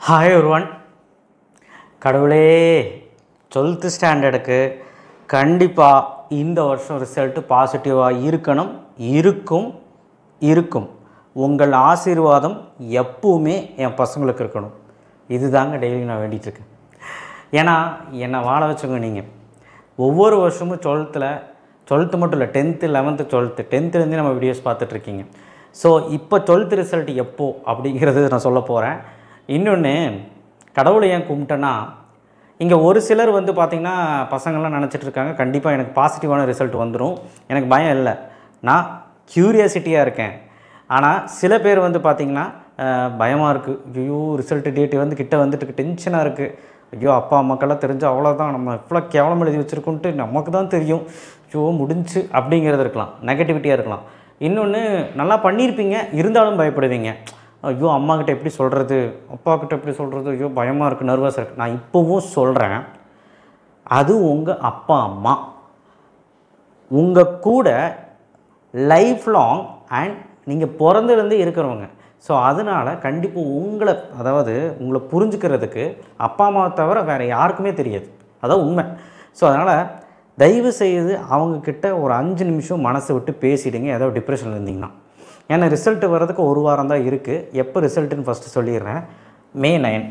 Hi ஒருவன் கடவுளே 12th ஸ்டாண்டர்டுக்கு கண்டிப்பாக இந்த வருஷம் ரிசல்ட்டு பாசிட்டிவாக இருக்கும். உங்கள் ஆசீர்வாதம் எப்பவுமே என் பசங்களுக்கு இருக்கணும். இதுதாங்க டெய்லி நான் வேண்டிகிட்ருக்கேன். ஏன்னா என்னை வாழ வச்சவங்க நீங்கள். ஒவ்வொரு வருஷமும் 12th மட்டும் இல்லை, 10th 11th 12th 10th நம்ம வீடியோஸ் பார்த்துட்ருக்கீங்க. ஸோ இப்போ 12th ரிசல்ட் எப்போ அப்படிங்கிறது நான் சொல்ல போகிறேன். இன்னொன்று, கடவுளை ஏன் கும்பிட்டேன்னா, இங்கே ஒரு சிலர் பார்த்திங்கன்னா பசங்கள்லாம் நினச்சிட்ருக்காங்க கண்டிப்பாக எனக்கு பாசிட்டிவான ரிசல்ட் வந்துடும், எனக்கு பயம் இல்லை, நான் க்யூரியாசிட்டியாக இருக்கேன். ஆனால் சில பேர் பார்த்திங்கன்னா பயமாக இருக்குது, ஐயோ ரிசல்ட்டு டேட்டு கிட்ட வந்துட்டு டென்ஷனாக இருக்குது, ஐயோ அப்பா அம்மாக்கெல்லாம் தெரிஞ்சு அவ்வளோதான், நம்ம இவ்வளோ கேவலம் எழுதி வச்சுருக்கோன்ட்டு நமக்கு தான் தெரியும், ஐயோ முடிஞ்சு அப்படிங்கிறது இருக்கலாம், நெகட்டிவிட்டியாக இருக்கலாம். இன்னொன்று, நல்லா பண்ணியிருப்பீங்க இருந்தாலும் பயப்படுவீங்க, ஐயோ அம்மாக்கிட்ட எப்படி சொல்கிறது, அப்பாக்கிட்ட எப்படி சொல்கிறது, ஐயோ பயமாக இருக்குது, நர்வஸாக இருக்குது. நான் இப்போவும் சொல்கிறேன், அது உங்கள் அப்பா அம்மா உங்கள் கூட லைஃப் லாங் அண்ட் நீங்கள் பிறந்திருந்து இருக்கிறவங்க. ஸோ அதனால் கண்டிப்பாக உங்களை புரிஞ்சுக்கிறதுக்கு அப்பா அம்மாவை தவிர வேறு யாருக்குமே தெரியாது, அதான் உண்மை. ஸோ அதனால் தயவு செய்து அவங்கக்கிட்ட ஒரு 5 நிமிஷம் மனசை விட்டு பேசிவிடுங்க, ஏதோ டிப்ரெஷனில் இருந்தீங்கன்னா. ஏன்னா ரிசல்ட்டு வர்றதுக்கு ஒரு வாரம் தான் இருக்குது. எப்போ ரிசல்ட்டுன்னு ஃபஸ்ட்டு சொல்லிடுறேன். May 9,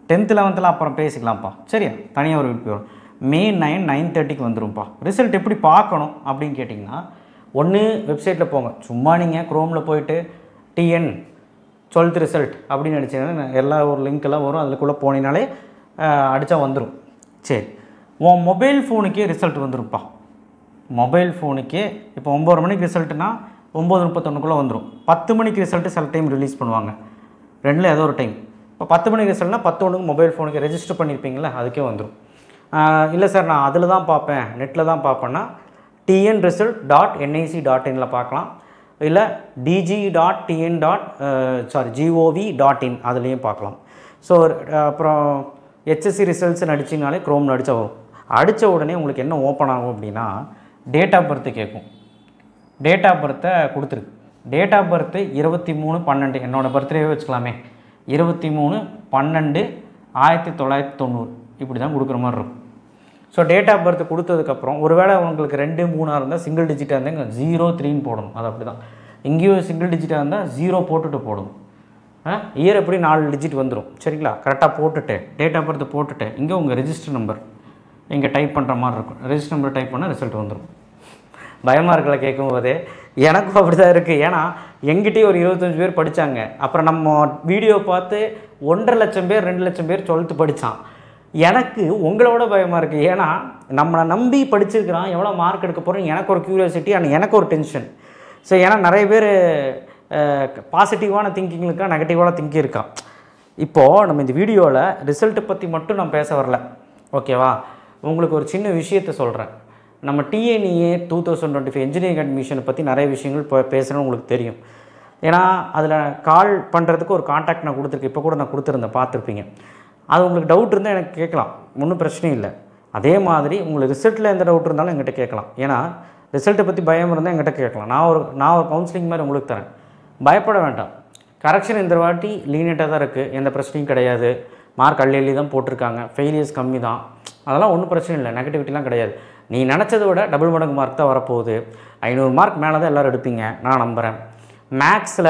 10th 11th அப்புறம் பேசிக்கலாம்ப்பா, சரியா, தனியாக ஒரு வீட்டு போயிடும். May 9 9:30 வந்துடும்ப்பா. ரிசல்ட் எப்படி பார்க்கணும் அப்படின்னு கேட்டிங்கன்னா, ஒன்று வெப்சைட்டில் போங்க, சும்மா நீங்கள் க்ரோமில் போயிட்டு TN 12th ரிசல்ட் அப்படின்னு அடிச்சிங்கன்னா எல்லா ஒரு லிங்க்கெல்லாம் வரும், அதுக்குள்ளே போனீங்கனாலே அடித்தா வந்துடும். சரி, உன் மொபைல் ஃபோனுக்கே ரிசல்ட் வந்துடும்ப்பா. மொபைல் ஃபோனுக்கே இப்போ 9 மணிக்கு ரிசல்ட்டுனா 9:31 வந்துடும். 10 மணிக்கு ரிசல்ட்டு சில டைம் ரிலீஸ் பண்ணுவாங்க, ரெண்டில் ஏதோ ஒரு டைம். இப்போ 10 மணிக்கு ரிசல்ட்னா 10 மொபைல் ஃபோனுக்கு ரெஜிஸ்டர் பண்ணியிருப்பீங்களா, அதுக்கே வந்துடும். இல்லை சார் நான் அதில் தான் பார்ப்பேன், நெட்டில் தான் பார்ப்பேன்னா tnresult.nic.in பார்க்கலாம், இல்லை dg.tn.gov.in அதுலேயும் பார்க்கலாம். ஸோ அப்புறம் HSC ரிசல்ட்ஸ்னு அடிச்சிங்கனாலே க்ரோமில் அடித்தா வரும். அடித்த உடனே உங்களுக்கு என்ன ஓப்பன் ஆகும் அப்படின்னா, டேட் ஆஃப் பர்த்து கேட்கும். டேட் ஆஃப் பர்த்தை கொடுத்துருக்கு. டேட் ஆஃப் பர்த்து 23/12, என்னோடய பர்த்டேவே வச்சுக்கலாமே, 23/12/1990 இப்படி தான் கொடுக்குற மாதிரி இருக்கும். ஸோ டேட் ஆஃப் பர்த் கொடுத்ததுக்கப்புறம் ஒருவேளை உங்களுக்கு 2 3 இருந்தால் சிங்கிள் டிஜிட்டாக இருந்தால் இங்கே 0 3 போடணும், அது அப்படி தான். இங்கேயும் சிங்கிள் டிஜிட்டாக இருந்தால் 0 போட்டுட்டு போடணும். இயர் எப்படி 4 டிஜிட் வந்துடும், சரிங்களா. கரெக்டாக போட்டுட்டு டேட் ஆஃப் பர்த் போட்டுட்டு இங்கே உங்கள் ரெஜிஸ்டர் நம்பர் இங்கே டைப் பண்ணுற மாதிரி இருக்கும். ரெஜிஸ்டர் நம்பர் டைப் பண்ணால் ரிசல்ட் வந்துடும். பயமாக இருக்கல கேட்கும் போதே, எனக்கும் அப்படி தான் இருக்குது. ஏன்னா எங்கிட்டே ஒரு 25 பேர் படித்தாங்க. அப்புறம் நம்ம வீடியோ பார்த்து 1.5 லட்சம் பேர் 2 லட்சம் பேர் 12th படித்தான். எனக்கு உங்களோட பயமாக இருக்குது. ஏன்னா நம்மளை நம்பி படிச்சிருக்கிறான், எவ்வளோ மார்க் எடுக்க போகிறோம், எனக்கு ஒரு க்யூரியாசிட்டி அண்ட் எனக்கு ஒரு டென்ஷன். ஸோ ஏன்னா நிறைய பேர் பாசிட்டிவான திங்கிங் இருக்கா, நெகட்டிவான திங்கிங் இருக்கா. இப்போது நம்ம இந்த வீடியோவில் ரிசல்ட்டை பற்றி மட்டும் நான் பேச வரல, ஓகேவா. உங்களுக்கு ஒரு சின்ன விஷயத்தை சொல்கிறேன். நம்ம TNEA 2025 இன்ஜினியரிங் அட்மிஷனை பற்றி நிறைய விஷயங்கள் இப்போ பேசுகிறேன்னு உங்களுக்கு தெரியும். ஏன்னா அதில் கால் பண்ணுறதுக்கு ஒரு கான்டாக்ட் நான் கொடுத்துருக்கேன், இப்போ கூட நான் கொடுத்துருந்தேன், பார்த்துருப்பீங்க. அது உங்களுக்கு டவுட் இருந்தால் எனக்கு கேட்கலாம், ஒன்றும் பிரச்சனை இல்லை. அதே மாதிரி உங்களுக்கு ரிசல்ட்டில் எந்த டவுட் இருந்தாலும் எங்கிட்ட கேட்கலாம். ஏன்னா ரிசல்ட்டை பற்றி பயம் இருந்தால் எங்கிட்ட கேட்கலாம். நான் ஒரு கவுன்சிலிங் மாதிரி உங்களுக்கு தரேன், பயப்பட வேண்டாம். கரெக்ஷன் இந்த வாட்டி லீனியட்டாக தான் இருக்குது, எந்த பிரச்சனையும் கிடையாது. மார்க் அள்ளி தான் போட்டிருக்காங்க, ஃபெயிலியர்ஸ் கம்மி தான், அதெல்லாம் ஒன்றும் பிரச்சனை இல்லை, நெகட்டிவிட்டிலாம் கிடையாது. நீ நினச்சதை விட டபுள் மடங்கு மார்க் தான் வரப்போகுது. 500 மார்க் மேலே தான் எல்லோரும் எடுப்பீங்க, நான் நம்புகிறேன். மேக்ஸில்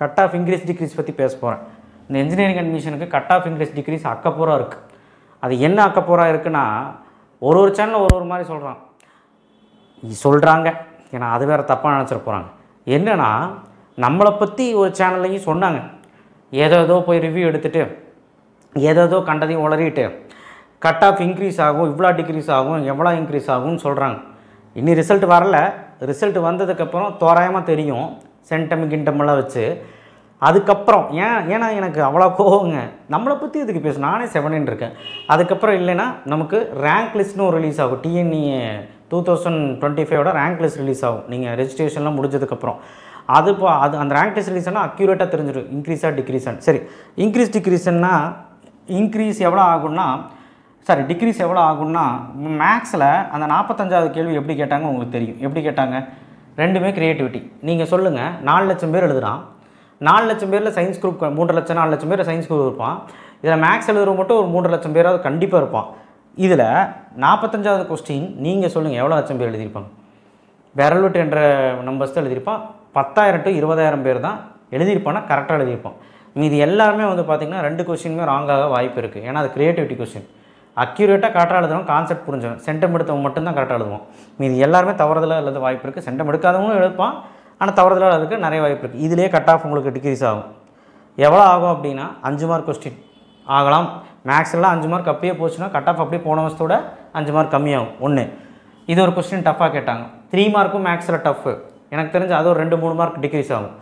கட் ஆஃப் இன்க்ரீஸ் டிக்ரீஸ் பற்றி பேச போகிறேன். இந்த இன்ஜினியரிங் அட்மிஷனுக்கு கட் ஆஃப் இன்க்ரீஸ் டிக்ரீஸ் அக்கப்போராக இருக்குது. அது என்ன அக்கப்போராக இருக்குன்னா, ஒரு சேனலில் ஒரு மாதிரி சொல்கிறாங்க. ஏன்னா அது வேறு தப்பாக நினச்சிட போகிறாங்க. என்னென்னா, நம்மளை பற்றி ஒரு சேனல்லையும் சொன்னாங்க, ஏதோ போய் ரிவ்யூ எடுத்துகிட்டு ஏதோ கண்டதையும் உளறிட்டு கட் ஆஃப் இன்க்ரீஸ் ஆகும், இவ்வளோ டிக்ரீஸ் ஆகும், எவ்வளோ இன்க்ரீஸ் ஆகும்னு சொல்கிறாங்க. இன்னும் ரிசல்ட் வரல. ரிசல்ட் வந்ததுக்கப்புறம் தோராயமாக தெரியும், சென்டம் கிண்டமெல்லாம் வச்சு. அதுக்கப்புறம் ஏன்னா எனக்கு அவ்வளோ கோவங்க, நம்மளை பற்றி இதுக்கு பேச நானே 7 இருக்கேன். அதுக்கப்புறம் இல்லைன்னா நமக்கு ரேங்க் லிஸ்ட்னு ஒரு ரிலீஸ் ஆகும். TNEA 2025 ரேங்க் லிஸ்ட் ரிலீஸ் ஆகும், நீங்கள் ரெஜிஸ்ட்ரேஷன்லாம் முடிஞ்சதுக்கப்புறம். அது அந்த ரேங்க் லிஸ்ட் ரிலீஸ் ஆனால் அக்யூரேட்டாக தெரிஞ்சிடும், இன்க்ரீஸாக டிக்ரீஸான்னு. சரி, டிக்ரீஸ் எவ்வளோ ஆகும்னா மேக்ஸில் அந்த 45வது கேள்வி எப்படி கேட்டாங்க உங்களுக்கு தெரியும். எப்படி கேட்டாங்க, ரெண்டுமே க்ரியேட்டிவிட்டி. நீங்கள் சொல்லுங்கள், 4 லட்சம் பேர் எழுதுகிறான், 4 லட்சம் பேரில் சயின்ஸ் குரூப் 3 லட்சம் 4 லட்சம் பேர் சயின்ஸ் குரூப் இருப்பான். இதில் மேக்ஸ் எழுதுறவங்க மட்டும் ஒரு 3 லட்சம் பேராவது கண்டிப்பாக இருப்பான். இதில் 45வது கொஸ்டின் நீங்கள் சொல்லுங்கள் எவ்வளோ லட்சம் பேர் எழுதியிருப்பாங்க? விரலுட்டு என்ற நம்பர்ஸ் தான் எழுதியிருப்பான். 10,000 to 20,000 பேர் தான் எழுதியிருப்பான்னா கரெக்டாக எழுதியிருப்பான். மீது எல்லாருமே வந்து பார்த்திங்கன்னா 2 கொஸ்டினுமே ராங்காக வாய்ப்பு இருக்குது. ஏன்னா அது க்ரியேட்டிவிட்டி கொஸ்டின். அக்யூரேட்டாக கரெக்டாக எழுதுறவங்க கான்செப்ட் புரிஞ்சவன், சென்டம் எடுத்தவங்க மட்டும்தான் கரெக்டாக எழுதுவோம். மீது எல்லாருமே தவறுதலாக எழுத வாய்ப்பு இருக்குது. சென்டம் எடுக்காதவங்களும் எழுப்பான், ஆனால் தவறுதலாக எழுதுக்கு நிறைய வாய்ப்பு இருக்குது. இதிலே கட் ஆஃப் உங்களுக்கு டிக்ரீஸ் ஆகும். எவ்வளோ ஆகும் அப்படின்னா 5 மார்க் கொஸ்டின் ஆகலாம். மேக்ஸ்லாம் 5 மார்க் அப்பயே போச்சுன்னா கட் ஆஃப் அப்படியே போன வருஷத்தோட 5 மார்க் கம்மியாகும். ஒன்று இது ஒரு கொஸ்டின் டஃப்பாக கேட்டாங்க. 3 மார்க்கும் மேக்ஸில் டஃப்பு, எனக்கு தெரிஞ்சு அது ஒரு 2-3 மார்க் டிக்ரீஸ் ஆகும்.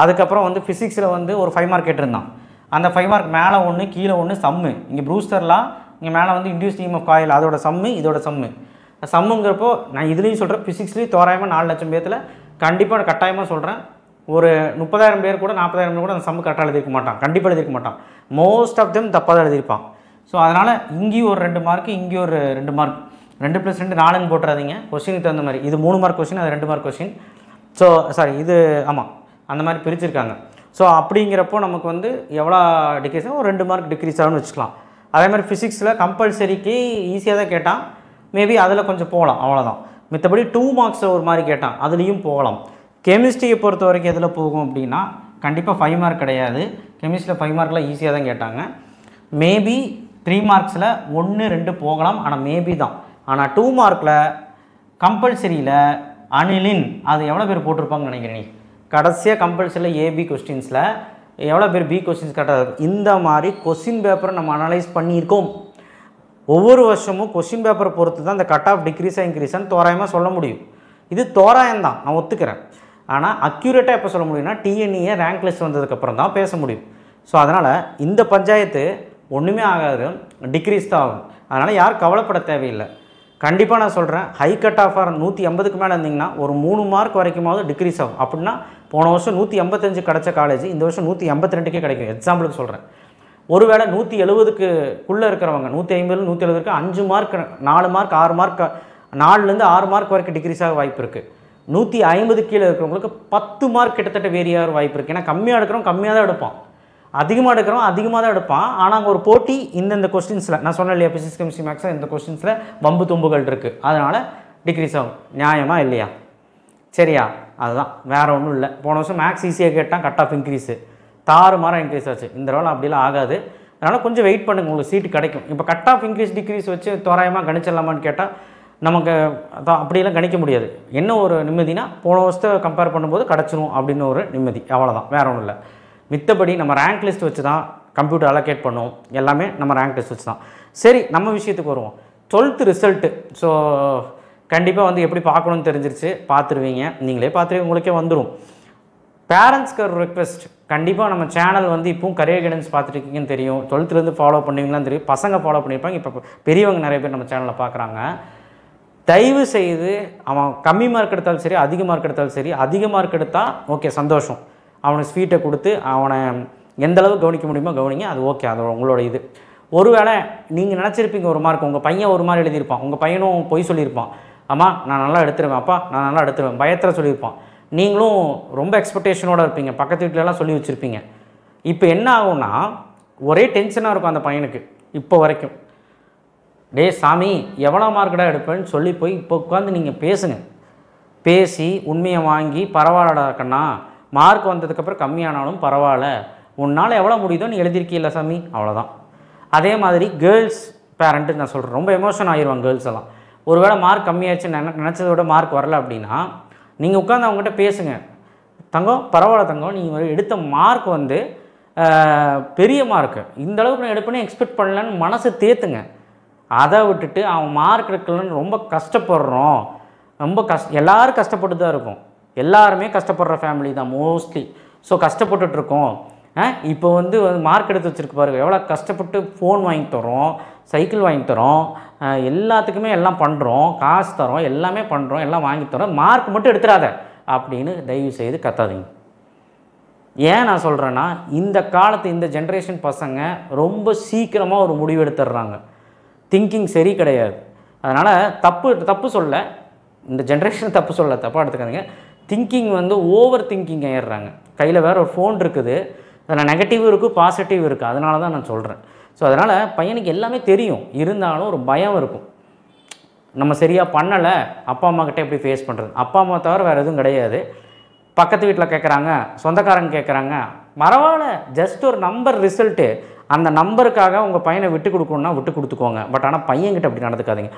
அதுக்கப்புறம் வந்து ஃபிசிக்ஸில் வந்து ஒரு 5 மார்க் கேட்டிருந்தான். அந்த 5 மார்க் மேலே ஒன்று கீழே ஒன்று சம்மு. இங்கே ப்ரூஸ்டர்லாம் இங்கே மேலே வந்து இன்டியூஸ் டீம் ஆஃப் காயில் அதோட சம்மு இதோட சம்முங்கிறப்போ நான் இதுலேயும் சொல்கிறேன். ஃபிசிக்ஸ்லேயும் தோராயமாக 4 லட்சம் பேர்த்தில் கண்டிப்பாக கட்டாயமாக சொல்கிறேன் ஒரு 30,000 பேர் கூட 40,000 பேர் கூட அந்த சம்மு கரெக்டாக எழுதிருக்க மாட்டான், கண்டிப்பாக எழுதிருக்க மாட்டான். மோஸ்ட் ஆஃப் தெம் தப்பாக தான் எழுதியிருப்பான். ஸோ அதனால் இங்கேயும் ஒரு 2 மார்க்கு இங்கேயும் ஒரு 2 மார்க், 2 + 2 4ன்னு போட்டுறாதீங்க. கொஸ்டினுக்கு தகுந்த மாதிரி இது 3 மார்க் கொஸ்டின், அது 2 மார்க் கொஸ்டின். ஸோ சாரி இது ஆமாம் அந்த மாதிரி பிரிச்சிருக்காங்க. ஸோ அப்படிங்கிறப்போ நமக்கு வந்து எவ்வளோ டிக்ரீஸ் ஆகும்? ஒரு 2 மார்க் டிக்ரீஸ் ஆகும்னு வச்சுக்கலாம். அதே மாதிரி ஃபிசிக்ஸில் கம்பல்சரிக்கு ஈஸியாக தான் கேட்டான், மேபி அதில் கொஞ்சம் போகலாம், அவ்வளோதான். மித்தபடி 2 மார்க்ஸில் ஒரு மாதிரி கேட்டான், அதுலேயும் போகலாம். கெமிஸ்ட்ரியை பொறுத்த வரைக்கும் எதில் போகும் அப்படின்னா கண்டிப்பாக 5 மார்க் கிடையாது. கெமிஸ்ட்ரியில் 5 மார்க்கில் ஈஸியாக தான் கேட்டாங்க. மேபி 3 மார்க்ஸில் 1-2 போகலாம், ஆனால் மேபி தான். ஆனால் 2 மார்க்கில் கம்பல்சரியில் அனிலின் அது எவ்வளோ பேர் போட்டிருப்பாங்கன்னு நினைக்கிறேன். நீ கடைசியாக கம்பல்சரியில் ஏபி கொஸ்டின்ஸில் எவ்வளோ பேர் பி கொஸ்டின்ஸ் கரெக்டாக இருக்கும். இந்த மாதிரி கொஸ்டின் பேப்பரை நம்ம அனலைஸ் பண்ணியிருக்கோம். ஒவ்வொரு வருஷமும் கொஸ்டின் பேப்பரை பொறுத்து தான் இந்த கட் ஆஃப் டிக்ரீஸாக இன்க்ரீஸான்னு தோராயமாக சொல்ல முடியும். இது தோராயம்தான், நான் ஒத்துக்கிறேன். ஆனால் அக்யூரேட்டாக எப்போ சொல்ல முடியும்னா டிஎன்இஏ ரேங்க் லிஸ்ட் வந்ததுக்கப்புறம் தான் பேச முடியும். ஸோ அதனால் இந்த பஞ்சாயத்து ஒன்றுமே ஆகாது, டிக்ரீஸ் தான் ஆகும். அதனால் யாரும் கவலைப்பட தேவையில்லை. கண்டிப்பாக நான் சொல்கிறேன், ஹை கட் ஆஃப் 180க்கு மேலே இருந்தீங்கன்னா ஒரு 3 மார்க் வரைக்குமாவது டிக்ரீஸ் ஆகும். அப்படின்னா போன வருஷம் 185 கிடச்ச காலேஜ் இந்த வருஷம் 182க்கே கிடைக்கும். எக்ஸாம்பிளுக்கு சொல்கிறேன். ஒருவேளை 170க்குள்ளே இருக்கிறவங்க 150 170க்கு 5 மார்க் 4 மார்க் 6 மார்க் 4லேருந்து 6 மார்க் வரைக்கும் டிக்ரீஸ் ஆக வாய்ப்பு இருக்குது. 150 கீழே இருக்கிறவங்களுக்கு 10 மார்க் கிட்டத்தட்ட வேரியாக வாய்ப்பு இருக்குது. ஏன்னா கம்மியாக எடுக்கிறவங்க கம்மியாக தான் எடுப்பான், அதிகமாக எடுக்கிறவன் அதிகமாக தான் எடுப்பான். ஆனால் அங்கே ஒரு போட்டி இந்தந்த கொஸ்டின்ஸில் நான் சொன்னேன் இல்லையா, ஃபிசிக்ஸ் கெமிஸ்ட்ரி மேக்ஸில் இந்த கொஸ்டின்ஸில் வம்பு தும்புகள் இருக்குது. அதனால் டிக்ரீஸ் ஆகும். நியாயமா இல்லையா? சரியா? அதுதான், வேறு ஒன்றும் இல்லை. போன வருஷம் மேக்ஸ் ஈஸியாக கேட்டால் கட் ஆஃப் இன்க்ரீஸு தாறுமாறாக இன்க்ரீஸ் ஆச்சு. இந்த தடவை அப்படிலாம் ஆகாது. அதனால் கொஞ்சம் வெயிட் பண்ணுங்கள், உங்களுக்கு சீட்டு கிடைக்கும். இப்போ கட் ஆஃப் இன்க்ரீஸ் டிக்ரீஸ் வச்சு தோராயமாக கணிச்சிடலாமான்னு கேட்டால் நமக்கு அதான் அப்படியெல்லாம் கணிக்க முடியாது. என்ன ஒரு நிம்மதினா போன வருஷத்தை கம்பேர் பண்ணும்போது கிடச்சிரும் அப்படின்னு ஒரு நிம்மதி, அவ்வளோதான், வேறு ஒன்றும் இல்லை. மித்தபடி நம்ம ரேங்க் லிஸ்ட் வச்சு தான் கம்ப்யூட்டர் அலோகேட் பண்ணுவோம், எல்லாமே நம்ம ரேங்க் லிஸ்ட் வச்சு தான். சரி, நம்ம விஷயத்துக்கு வருவோம். 12th result. ஸோ கண்டிப்பாக வந்து எப்படி பார்க்கணுன்னு தெரிஞ்சிருச்சு, பார்த்துருவீங்க, நீங்களே பார்த்துருவீங்க, உங்களுக்கே வந்துடும். பேரண்ட்ஸ்க்கு ஒரு ரெக்வெஸ்ட், கண்டிப்பாக நம்ம சேனல் வந்து இப்போவும் கரியர் கைடன்ஸ் பார்த்துருக்கீங்கன்னு தெரியும், 12th ஃபாலோ பண்ணுவீங்களான்னு தெரியும், பசங்க ஃபாலோ பண்ணியிருப்பாங்க, இப்போ பெரியவங்க நிறைய பேர் நம்ம சேனலில் பார்க்குறாங்க. தயவு செய்து அவன் கம்மி மார்க் எடுத்தாலும் சரி அதிக மார்க் எடுத்தாலும் சரி, அதிக மார்க் எடுத்தால் ஓகே சந்தோஷம், அவனுக்கு ஸ்வீட்டை கொடுத்து அவனை எந்தளவு கவனிக்க முடியுமோ கவனிங்க, அது ஓகே, அது உங்களோட இது. ஒருவேளை நீங்கள் நினச்சிருப்பீங்க ஒரு மார்க், உங்கள் பையன் ஒரு மாதிரி எழுதியிருப்பான், உங்கள் பையனும் பொய் சொல்லியிருப்பான், அம்மா நான் நல்லா எடுத்துருவேன், அப்பா நான் நல்லா எடுத்துருவேன், பயத்தில் சொல்லியிருப்பான். நீங்களும் ரொம்ப எக்ஸ்பெக்டேஷனோடு இருப்பீங்க, பக்கத்து வீட்டிலலாம் சொல்லி வச்சுருப்பீங்க. இப்போ என்ன ஆகும்னா ஒரே டென்ஷனாக இருக்கும் அந்த பையனுக்கு. இப்போ வரைக்கும் டே சாமி எவ்வளோ மார்க்கடா எடுப்பேன்னு சொல்லி போய் இப்போ உட்காந்து நீங்கள் பேசுங்க. பேசி உண்மையை வாங்கி பரவாயில்லடா கண்ணா, மார்க் வந்ததுக்கப்புறம் கம்மியானாலும் பரவாயில்ல, உன்னால் எவ்வளோ முடியுதோ நீ எழுதியிருக்கீல்ல சாமி, அவ்வளோதான். அதே மாதிரி கேர்ள்ஸ் பேரண்ட்டு நான் சொல்கிறேன், ரொம்ப எமோஷன் ஆகிடுவாங்க கேர்ள்ஸ் எல்லாம். ஒருவேளை மார்க் கம்மியாச்சு நினச்சதை விட மார்க் வரல அப்படின்னா நீங்கள் உட்காந்து அவங்ககிட்ட பேசுங்க. தங்கம் பரவாயில்ல தங்கம், நீங்கள் எடுத்த மார்க் வந்து பெரிய மார்க்கு, இந்த அளவுக்கு நான் எடுப்பேன்னு எக்ஸ்பெக்ட் பண்ணலன்னு மனசை தேத்துங்க. அதை விட்டுட்டு அவன் மார்க் எடுக்கலன்னு ரொம்ப கஷ்டப்படுறோம், ரொம்ப எல்லோரும் கஷ்டப்பட்டு தான் இருக்கும், எல்லாருமே கஷ்டப்படுற ஃபேமிலி தான் மோஸ்ட்லி. ஸோ கஷ்டப்பட்டுட்ருக்கோம். இப்போ வந்து மார்க் எடுத்து வச்சுருக்கு பாருங்கள், எவ்வளோ கஷ்டப்பட்டு ஃபோன் வாங்கி தரோம், சைக்கிள் வாங்கி தரோம், எல்லாத்துக்குமே எல்லாம் பண்ணுறோம், காசு தரோம், எல்லாமே பண்ணுறோம், எல்லாம் வாங்கி தரோம், மார்க் மட்டும் எடுத்துடாத அப்படின்னு தயவு செய்து கத்தாதீங்க. ஏன் நான் சொல்கிறேன்னா இந்த காலத்து இந்த ஜென்ரேஷன் பசங்க ரொம்ப சீக்கிரமாக ஒரு முடிவு எடுத்துடுறாங்க, திங்கிங் சரி கிடையாது. அதனால் தப்பு சொல்ல, இந்த ஜென்ரேஷன் தப்பு சொல்ல, தப்பாக எடுத்துக்காதீங்க. திங்கிங் வந்து ஓவர் திங்கிங் ஆயிடுறாங்க. கையில் வேறு ஒரு ஃபோன் இருக்குது, அதில் நெகட்டிவ் இருக்குது, பாசிட்டிவ் இருக்குது. அதனால தான் நான் சொல்கிறேன். ஸோ அதனால் பையனுக்கு எல்லாமே தெரியும், இருந்தாலும் ஒரு பயம் இருக்கும். நம்ம சரியாக பண்ணலை, அப்பா அம்மாக்கிட்ட எப்படி ஃபேஸ் பண்ணுறது? அப்பா அம்மா தவிர வேறு எதுவும் கிடையாது. பக்கத்து வீட்டில் கேட்குறாங்க, சொந்தக்காரங்க கேட்குறாங்க, பரவாயில்ல, ஜஸ்ட் ஒரு நம்பர் ரிசல்ட்டு. அந்த நம்பருக்காக உங்கள் பையனை விட்டு கொடுக்கணுன்னா விட்டு கொடுத்துக்கோங்க. பட் ஆனால் பையன்கிட்ட அப்படி நடந்துக்காதீங்க.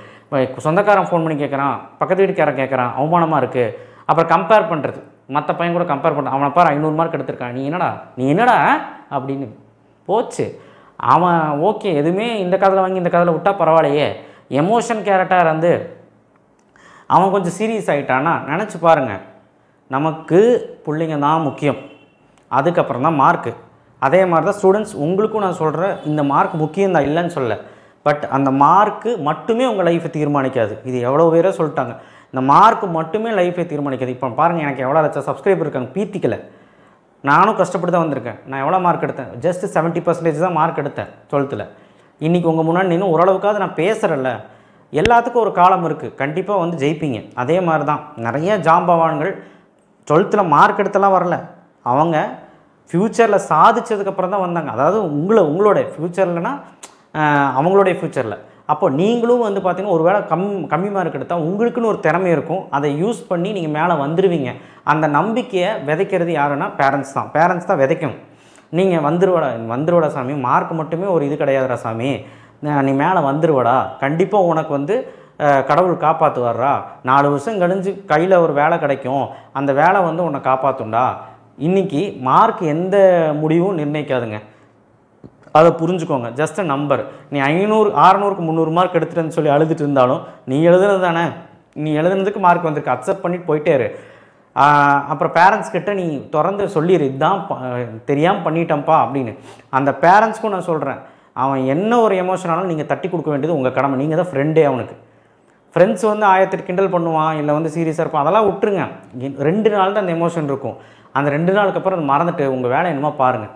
சொந்தக்காரன் ஃபோன் பண்ணி கேட்குறான், பக்கத்து வீட்டுக்காரன் கேட்குறான், அவமானமாக இருக்குது. அப்புறம் கம்பேர் பண்ணுறது, மற்ற பையன் கூட கம்பேர் பண்ணுறான். அவனை பாரு 500 மார்க் எடுத்திருக்கான், நீ என்னடா அப்படின்னு போச்சு. அவன் ஓகே, எதுவுமே இந்த காதில் வாங்கி இந்த காதில் விட்டால் பரவாயில்லையே. எமோஷன் கேரக்டர் வந்து அவன் கொஞ்சம் சீரியஸ் ஆகிட்டான்னா நினச்சி பாருங்கள். நமக்கு பிள்ளைங்க தான் முக்கியம், அதுக்கப்புறம் தான் மார்க்கு. அதே மாதிரி தான் ஸ்டூடெண்ட்ஸ், உங்களுக்கும் நான் சொல்கிறேன், இந்த மார்க் முக்கியம் தான், இல்லைன்னு சொல்ல. பட் அந்த மார்க்கு மட்டுமே உங்கள் லைஃப்பை தீர்மானிக்காது. இது எவ்வளோ பேரே சொல்லிட்டாங்க, இந்த மார்க்கு மட்டுமே லைஃப்பை தீர்மானிக்காது. இப்போ பாருங்கள், எனக்கு எவ்வளோ லட்சம் சப்ஸ்கிரைபர் இருக்காங்க, பீத்திக்கலை. நானும் கஷ்டப்பட்டு தான் வந்திருக்கேன். நான் எவ்வளோ மார்க் எடுத்தேன்? ஜஸ்ட் 70% தான் மார்க் எடுத்தேன் 12th. இன்றைக்கி உங்கள் முன்னாடி நின்று ஓரளவுக்காவது நான் பேசுகிறேன்ல. எல்லாத்துக்கும் ஒரு காலம் இருக்குது, கண்டிப்பாக வந்து ஜெயிப்பீங்க. அதே மாதிரி தான் நிறைய ஜாம்பவான்கள் 12th மார்க் எடுத்தெல்லாம் வரல, அவங்க ஃப்யூச்சரில் சாதிச்சதுக்கப்புறம் தான் வந்தாங்க. அதாவது உங்களோட ஃப்யூச்சர்லனா அவங்களுடைய ஃப்யூச்சரில். அப்போ நீங்களும் வந்து பார்த்திங்கன்னா ஒரு வேளை கம்மி மார்க் எடுத்தால் உங்களுக்குன்னு ஒரு திறமை இருக்கும், அதை யூஸ் பண்ணி நீங்கள் மேலே வந்துடுவீங்க. அந்த நம்பிக்கையை விதைக்கிறது யாருன்னா பேரண்ட்ஸ் தான். பேரண்ட்ஸ் தான் விதைக்கணும். நீங்கள் வந்துருவடா சாமி, மார்க் மட்டுமே ஒரு இது கிடையாதுடா சாமி, நீ மேலே வந்துருவடா, கண்டிப்பாக உனக்கு வந்து கடவுள் காப்பாற்றுவார்ரா, 4 வருஷம் கழிஞ்சு கையில் ஒரு வேலை கிடைக்கும், அந்த வேலை வந்து உன்னை காப்பாற்றுண்டா. இன்றைக்கி மார்க் எந்த முடிவும் நிர்ணயிக்காதுங்க, அதை புரிஞ்சுக்கோங்க. Just number. நீ 500 600க்கு 300 மார்க் எடுத்துட்டேன்னு சொல்லி அழுதுட்டு இருந்தாலும் நீ எழுதுனது தானே, நீ எழுதுனதுக்கு மார்க் வந்திருக்கு, அக்செப்ட் பண்ணிட்டு போயிட்டே இரு. அப்புறம் பேரண்ட்ஸ் கிட்ட நீ திறந்து சொல்லிடு, இதுதான் தெரியாமல் பண்ணிட்டேன்ப்பா அப்படின்னு. அந்த பேரண்ட்ஸ்க்கும் நான் சொல்கிறேன், அவன் என்ன ஒரு எமோஷனாலும் நீங்கள் தட்டி கொடுக்க வேண்டியது உங்கள் கடமை. நீங்கள் தான் ஃப்ரெண்டே அவனுக்கு. ஃப்ரெண்ட்ஸ் வந்து 1000 கிண்டல் பண்ணுவான், இல்லை வந்து சீரியஸாக இருப்பான், அதெல்லாம் விட்டுருங்க. 2 நாள் தான் அந்த எமோஷன் இருக்கும். அந்த 2 நாளுக்கு அப்புறம் அதை மறந்துட்டு உங்கள் வேலை என்னமோ பாருங்கள்,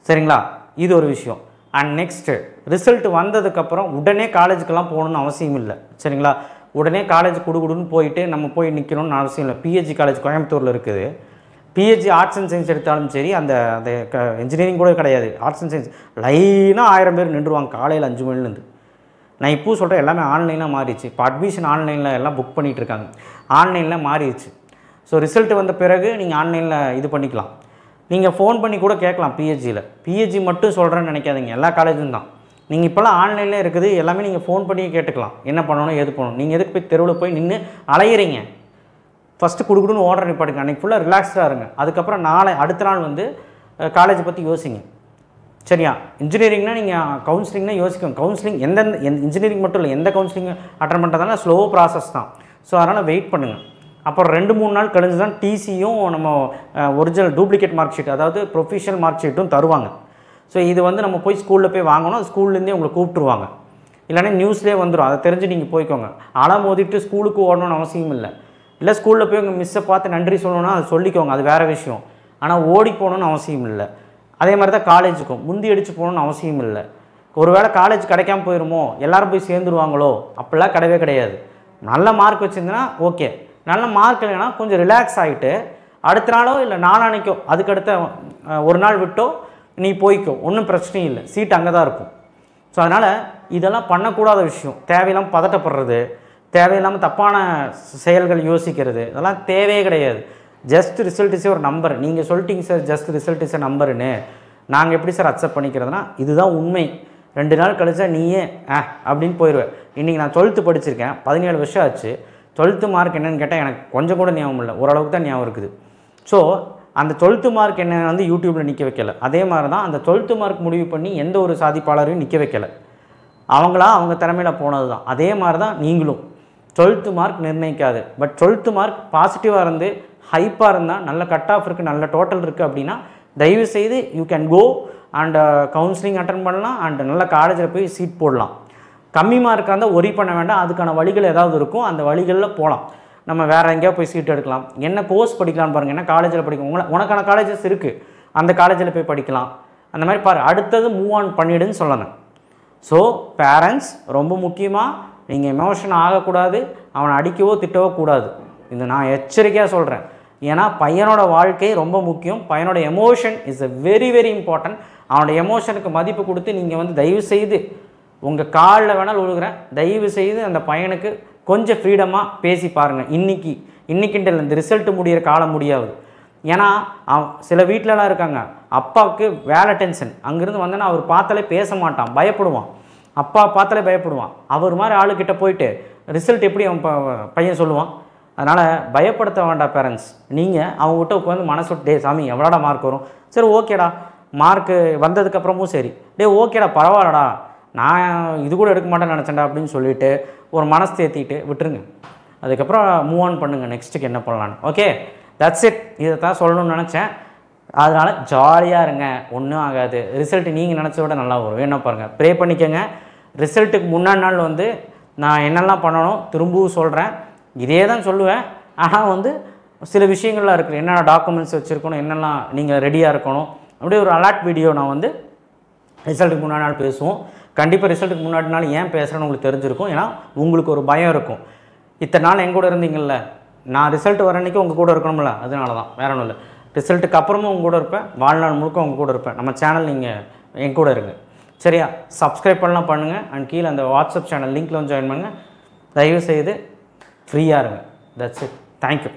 சரிங்களா? இது ஒரு விஷயம். அண்ட் நெக்ஸ்ட்டு, ரிசல்ட் வந்ததுக்கப்புறம் உடனே காலேஜுக்கெல்லாம் போகணுன்னு அவசியம் இல்லை, சரிங்களா? உடனே காலேஜ் குடுன்னு போயிட்டு நம்ம போய் நிற்கணும்னு அவசியம் இல்லை. பிஹெச்சி காலேஜ் கோயம்புத்தூரில் இருக்குது. பிஹெச்சி ஆர்ட்ஸ் அண்ட் சயின்ஸ் எடுத்தாலும் சரி, அந்த இன்ஜினியரிங் கூட கிடையாது, ஆர்ட்ஸ் அண்ட் சயின்ஸ் லைனாக 1000 பேர் நின்றுவாங்க காலையில் 5 மணிலேருந்து. நான் இப்போ சொல்கிறேன், எல்லாமே ஆன்லைனாக மாறிடுச்சு. இப்போ அட்மிஷன் ஆன்லைனில் எல்லாம் புக் பண்ணிகிட்டு இருக்காங்க, ஆன்லைனில் மாறிடுச்சு. ஸோ ரிசல்ட் வந்த பிறகு நீங்கள் ஆன்லைனில் இது பண்ணிக்கலாம். நீங்கள் ஃபோன் பண்ணி கூட கேட்கலாம் பிஹெச்சியில். பிஹெச்சி மட்டும் சொல்கிறேன்னு நினைக்காதீங்க, எல்லா காலேஜும் தான். நீங்கள் இப்போல்லாம் ஆன்லைனில் இருக்குது, எல்லாமே நீங்கள் ஃபோன் பண்ணியே கேட்டுக்கலாம், என்ன பண்ணணும் எது பண்ணணும். நீங்கள் எதுக்கு போய் தெருவில் போய் நின்று அலையிறீங்க? ஃபஸ்ட்டு கொடுக்கணுன்னு ஓர்டர் நிப்பாட்டுங்க, அன்றைக்கி ஃபுல்லாக ரிலாக்ஸ்டாக இருங்க. அதுக்கப்புறம் அடுத்த நாள் வந்து காலேஜை பற்றி யோசிங்க, சரியா? இன்ஜினியரிங்னா நீங்கள் கவுன்சிலிங்னா யோசிக்கணும். கவுன்சிலிங் எந்தெந்த இன்ஜினியரிங் மட்டும் இல்லை, எந்த கவுன்சிலிங் அட்டன் பண்ணுறதுனால ஸ்லோ ப்ராசஸ் தான். ஸோ அதனால் வெயிட் பண்ணுங்கள். அப்புறம் 2-3 நாள் கழிஞ்சு தான் டிசியும் நம்ம ஒரிஜினல் டூப்ளிகேட் மார்க் ஷீட், அதாவது ப்ரொஃபஷனல் மார்க் ஷீட்டும் தருவாங்க. ஸோ இது வந்து நம்ம போய் ஸ்கூலில் போய் வாங்கணும், ஸ்கூல்லேருந்தே உங்களை கூப்பிட்டுருவாங்க, இல்லைன்னா நியூஸ்லேயே வந்துடும். அதை தெரிஞ்சு நீங்கள் போய்க்கோங்க. மோதிட்டு ஸ்கூலுக்கு ஓடணும்னு அவசியம் இல்லை. இல்லை ஸ்கூலில் போய் உங்கள் மிஸ்ஸை பார்த்து நன்றி சொல்லணும்னா அது சொல்லிக்கோங்க, அது வேறு விஷயம். ஆனால் ஓடி போகணுன்னு அவசியம் இல்லை. அதே மாதிரி தான் காலேஜுக்கும் முந்தி அடித்து போகணுன்னு அவசியம் இல்லை. ஒரு வேளை காலேஜ் கிடைக்காம போயிடுமோ, எல்லோரும் போய் சேர்ந்துருவாங்களோ, அப்படிலாம் கிடையவே கிடையாது. நல்ல மார்க் வச்சுருந்தேன்னா ஓகே, நல்ல மார்க் இல்லைன்னா கொஞ்சம் ரிலாக்ஸ் ஆகிட்டு அடுத்த நாளோ இல்லை நாளானிக்கோ அதுக்கடுத்த ஒரு நாள் விட்டோ நீ போய்க்கோ, ஒன்றும் பிரச்சனையும் இல்லை, சீட் அங்கே தான் இருக்கும். ஸோ அதனால் இதெல்லாம் பண்ணக்கூடாத விஷயம். தேவையில்லாமல் பதட்டப்படுறது, தேவையில்லாமல் தப்பான செயல்கள் யோசிக்கிறது, இதெல்லாம் தேவையே கிடையாது. ஜஸ்ட் ரிசல்ட் இஸ் ஒரு நம்பர். நீங்கள் சொல்லிட்டீங்க சார் ஜஸ்ட் ரிசல்ட் இஸ் நம்பருன்னு, நாங்கள் எப்படி சார் அக்செப்ட் பண்ணிக்கிறதுனா இதுதான் உண்மை. 2 நாள் கழிச்சா நீயே அப்படின்னு போயிடுவேன். இன்றைக்கி நான் 12th படிச்சிருக்கேன், 17 வருஷம் ஆச்சு. 12th மார்க் என்னென்னு கேட்டால் எனக்கு கொஞ்சம் கூட ஞாபகம் இல்லை, ஓரளவுக்கு தான் ஞாபகம் இருக்குது. ஸோ அந்த 12th மார்க் என்ன வந்து யூடியூப்பில் நிற்க வைக்கலை. அதே மாதிரி தான் அந்த 12th மார்க் முடிவு பண்ணி எந்த ஒரு சாதிப்பாளரையும் நிற்க வைக்கலை, அவங்களா அவங்க திறமையில் போனது தான். அதே மாதிரி தான் நீங்களும் 12th mark நிர்ணயிக்காது. But 12th mark பாசிட்டிவாக இருந்து ஹைப்பாக இருந்தால், நல்ல கட் ஆஃப் இருக்குது, நல்ல டோட்டல் இருக்குது அப்படின்னா தயவுசெய்து you can go and counselling attend பண்ணலாம் அண்ட் நல்ல காலேஜில் போய் சீட் போடலாம். கம்மி மார்க்காக இருந்தால் ஒரி பண்ண வேண்டாம், அதுக்கான வழிகள் ஏதாவது இருக்கும், அந்த வழிகளில் போகலாம். நம்ம வேறு எங்கேயா போய் சீட் எடுக்கலாம், என்ன கோர்ஸ் படிக்கலாம்னு பாருங்கள், என்ன காலேஜில் படிக்கும், உனக்கான காலேஜஸ் இருக்குது, அந்த காலேஜில் போய் படிக்கலாம். அந்த மாதிரி பாரு, அடுத்தது மூவ் ஆன் பண்ணிவிடுன்னு சொல்லணும். ஸோ பேரண்ட்ஸ் ரொம்ப முக்கியமாக, நீங்கள் எமோஷன் ஆகக்கூடாது, அவனை அடிக்கவோ திட்டவோ கூடாது. இது நான் எச்சரிக்கையாக சொல்கிறேன். ஏன்னா பையனோட வாழ்க்கை ரொம்ப முக்கியம். பையனோட emotion is a very very important. அவனோட எமோஷனுக்கு மதிப்பு கொடுத்து நீங்கள் வந்து தயவு செய்து உங்கள் காலில் வேணால் விழுகிறேன், தயவு செய்து அந்த பையனுக்கு கொஞ்சம் ஃப்ரீடமாக பேசி பாருங்கள். இன்றைக்கின்ற இந்த ரிசல்ட்டு முடிகிற காலம் முடியாது. ஏன்னா சில வீட்டிலலாம் இருக்காங்க, அப்பாவுக்கு வேலை டென்ஷன், அங்கேருந்து வந்தோன்னா அவர் பார்த்தாலே பேச மாட்டான், பயப்படுவான். அப்பா பார்த்தாலே பயப்படுவான். அவர் மாதிரி ஆளுக்கிட்ட போயிட்டு ரிசல்ட் எப்படி அவன் பையன் சொல்லுவான்? அதனால் பயப்படுத்த வேண்டாம் பேரண்ட்ஸ். நீங்கள் அவங்ககிட்ட உட்காந்து மனசு விட்டு, டே சாமி எவ்வளோடா மார்க் வரும், சரி ஓகேடா மார்க்கு வந்ததுக்கப்புறமும் சரி, டே ஓகேடா பரவாயில்லடா நான் இது கூட எடுக்க மாட்டேன்னு நினச்சேன்டா அப்படின்னு சொல்லிவிட்டு ஒரு மனசு தேற்றிட்டு விட்டுருங்க. அதுக்கப்புறம் மூவ் ஆன் பண்ணுங்கள், நெக்ஸ்ட்டுக்கு என்ன பண்ணலான்னு. Okay, that's it. இதை தான் சொல்லணும்னு நினச்சேன். அதனால் ஜாலியாக இருங்க, ஒன்றும் ஆகாது. ரிசல்ட்டு நீங்கள் நினச்ச விட நல்லா வரும். என்ன பாருங்கள், ப்ரே பண்ணிக்கோங்க. ரிசல்ட்டுக்கு முன்னாடி நாள் வந்து நான் என்னெல்லாம் பண்ணணும் திரும்பவும் சொல்கிறேன், இதே தான் சொல்லுவேன். ஆனால் வந்து சில விஷயங்கள்லாம் இருக்குது, என்னென்ன டாக்குமெண்ட்ஸ் வச்சுருக்கணும், என்னெல்லாம் நீங்கள் ரெடியாக இருக்கணும், அப்படியே ஒரு அலர்ட் வீடியோ நான் வந்து ரிசல்ட்டுக்கு முன்னாடி நாள் பேசுவோம். கண்டிப்பாக ரிசல்ட்டுக்கு முன்னாடி நாள் ஏன் பேசுகிறேன்னு உங்களுக்கு தெரிஞ்சிருக்கும். ஏன்னா உங்களுக்கு ஒரு பயம் இருக்கும், இத்தனை நாள் என் கூட இருந்தீங்கள்ல, நான் ரிசல்ட் வர அன்றைக்கி உங்கள் கூட இருக்கணும்ல, அதனால தான், வேற ஒன்றும் இல்லை. ரிசல்ட்டுக்கு அப்புறமும் உங்கள் கூட இருப்பேன், வாழ்நாள் முழுக்க உங்கள் கூட இருப்பேன். நம்ம சேனல் நீங்கள் என் கூட இருங்க, சரியா? சப்ஸ்கிரைப் பண்ணலாம் பண்ணுங்கள். அண்ட் கீழே அந்த வாட்ஸ்அப் சேனல் லிங்க்கில் வந்து ஜாயின் பண்ணுங்கள். தயவுசெய்து ஃப்ரீயாக இருங்க. That's it. தேங்க்யூ.